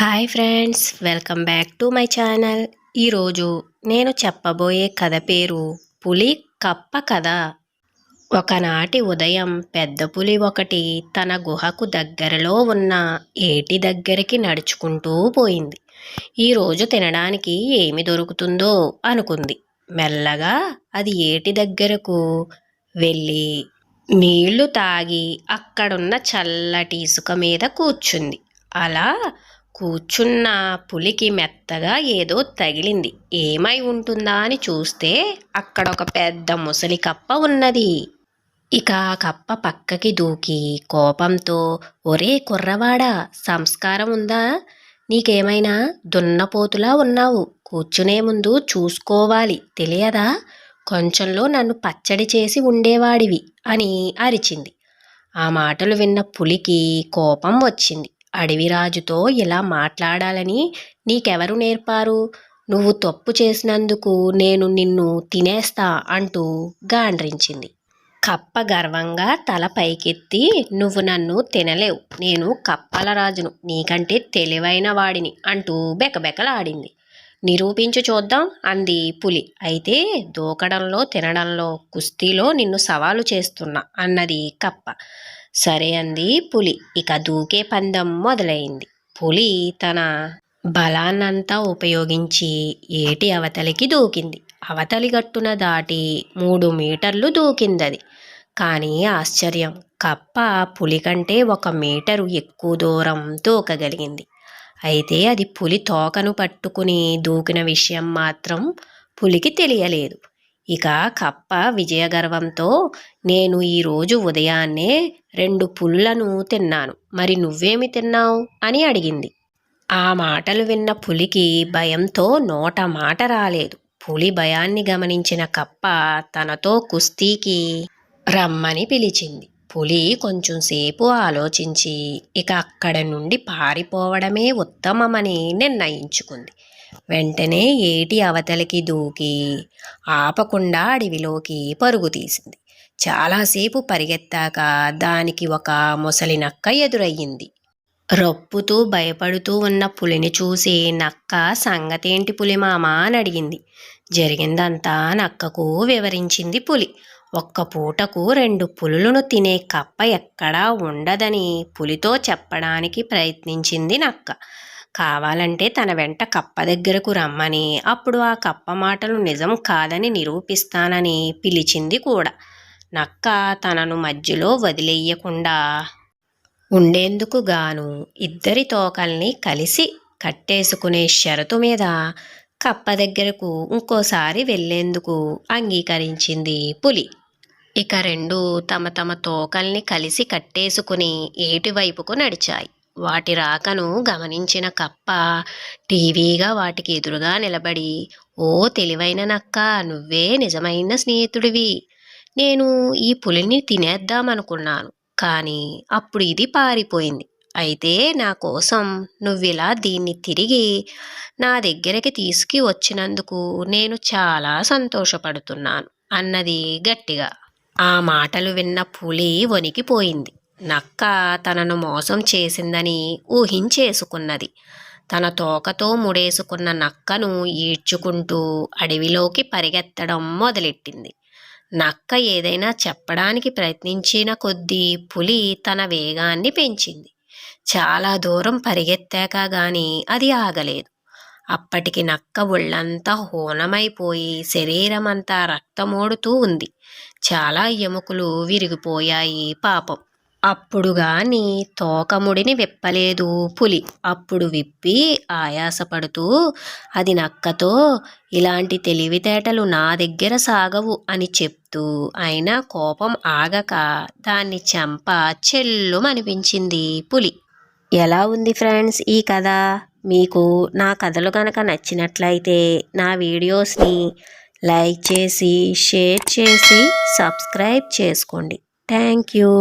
Hi friends, welcome back to my channel. ఈరోజు నేను చెప్పబోయే కథ పేరు పులి కప్ప కథ. ఒకనాటి ఉదయం పెద్ద పులి ఒకటి తన గుహకు దగ్గరలో ఉన్న ఏటి దగ్గరికి నడుచుకుంటూ పోయింది. ఈరోజు తినడానికి ఏమి దొరుకుతుందో అనుకుంది. మెల్లగా అది ఏటి దగ్గరకు వెళ్ళి నీళ్లు తాగి అక్కడున్న చల్లటి ఇసుక మీద కూర్చుంది. అలా కూర్చున్న పులికి మెత్తగా ఏదో తగిలింది. ఏమై ఉంటుందా అని చూస్తే అక్కడ ఒక పెద్ద ముసలి కప్ప ఉన్నది. ఇక ఆ కప్ప పక్కకి దూకి కోపంతో, ఒరే కుర్రవాడా, సంస్కారం ఉందా? నీకేమైనా దున్నపోతులా ఉన్నావు. కూర్చునే ముందు చూసుకోవాలి తెలియదా? కొంచెంలో నన్ను పచ్చడి చేసి ఉండేవాడివి అని అరిచింది. ఆ మాటలు విన్న పులికి కోపం వచ్చింది. అడవిరాజుతో ఇలా మాట్లాడాలని నీకెవరు నేర్పారు? నువ్వు తప్పు చేసినందుకు నేను నిన్ను తినేస్తా అంటూ గాండ్రించింది. కప్ప గర్వంగా తల పైకెత్తి, నువ్వు నన్ను తినలేవు, నేను కప్పల రాజును, నీకంటే తెలివైన వాడిని అంటూ బెకబెకలాడింది. నిరూపించు చూద్దాం అంది పులి. అయితే దూకడంలో, తినడంలో, కుస్తీలో నిన్ను సవాలు చేస్తున్నా అన్నది కప్ప. సరే అంది పులి. ఇక దూకే పందెం మొదలైంది. పులి తన బలాన్నంతా ఉపయోగించి ఏటి అవతలికి దూకింది. అవతలి గట్టున దాటి 3 మీటర్లు దూకిందది. కానీ ఆశ్చర్యం, కప్ప పులి కంటే 1 మీటరు ఎక్కువ దూరం దూకగలిగింది. అయితే అది పులి తోకను పట్టుకుని దూకిన విషయం మాత్రం పులికి తెలియలేదు. ఇక కప్ప విజయగర్వంతో, నేను ఈరోజు ఉదయాన్నే 2 పులులను తిన్నాను, మరి నువ్వేమి తిన్నావు అని అడిగింది. ఆ మాటలు విన్న పులికి భయంతో నోట మాట రాలేదు. పులి భయాన్ని గమనించిన కప్ప తనతో కుస్తీకి రమ్మని పిలిచింది. పులి కొంచెం సేపు ఆలోచించి ఇక అక్కడ నుండి పారిపోవడమే ఉత్తమమని నిర్ణయించుకుంది. వెంటనే ఏటి అవతలికి దూకి ఆపకుండా అడవిలోకి పరుగు తీసింది. చాలాసేపు పరిగెత్తాక దానికి ఒక ముసలి నక్క ఎదురయ్యింది. రొప్పుతూ భయపడుతూ ఉన్న పులిని చూసి నక్క, సంగతేంటి పులిమామ అని అడిగింది. జరిగిందంతా నక్కకు వివరించింది పులి. ఒక్క పూటకు 2 పులులను తినే కప్ప ఎక్కడా ఉండదని పులితో చెప్పడానికి ప్రయత్నించింది నక్క. కావాలంటే తన వెంట కప్ప దగ్గరకు రమ్మని, అప్పుడు ఆ కప్ప మాటలు నిజం కాదని నిరూపిస్తానని పిలిచింది కూడా. నక్క తనను మధ్యలో వదిలేయకుండా ఉండేందుకు గాను ఇద్దరి తోకల్ని కలిసి కట్టేసుకునే షరతు మీద కప్ప దగ్గరకు ఇంకోసారి వెళ్లేందుకు అంగీకరించింది పులి. ఇక 2 తమ తమ తోకల్ని కలిసి కట్టేసుకుని ఏటివైపుకు నడిచాయి. వాటి రాకను గమనించిన కప్ప టీవీగా వాటికి ఎదురుగా నిలబడి, ఓ తెలివైన నక్క, నువ్వే నిజమైన స్నేహితుడివి. నేను ఈ పులిని తినేద్దామనుకున్నాను, కానీ అప్పుడు ఇది పారిపోయింది. అయితే నా కోసం నువ్విలా దీన్ని తిరిగి నా దగ్గరికి తీసుకు వచ్చినందుకు నేను చాలా సంతోషపడుతున్నాను అన్నది గట్టిగా. ఆ మాటలు విన్న పులి వణికిపోయింది. నక్క తనను మోసం చేసిందని ఊహించేసుకున్నది. తన తోకతో ముడేసుకున్న నక్కను ఈడ్చుకుంటూ అడవిలోకి పరిగెత్తడం మొదలెట్టింది. నక్క ఏదైనా చెప్పడానికి ప్రయత్నించిన కొద్దీ పులి తన వేగాన్ని పెంచింది. చాలా దూరం పరిగెత్తాక గాని అది ఆగలేదు. అప్పటికి నక్క ఒళ్ళంతా హూనమైపోయి శరీరమంతా రక్తమోడుతూ ఉంది. చాలా ఎముకలు విరిగిపోయాయి పాపం. అప్పుడు గాని తోకముడిని విప్పలేదు పులి. అప్పుడు విప్పి ఆయాసపడుతూ అది నక్కతో, ఇలాంటి తెలివితేటలు నా దగ్గర సాగవు అని చెప్తూ, అయినా కోపం ఆగక దాన్ని చెంప చెల్లుమనిపించింది పులి. ఎలా ఉంది ఫ్రెండ్స్ ఈ కథ? మీకు నా కథలు కనుక నచ్చినట్లయితే నా వీడియోస్ని లైక్ చేసి, షేర్ చేసి, సబ్స్క్రైబ్ చేసుకోండి. Thank you.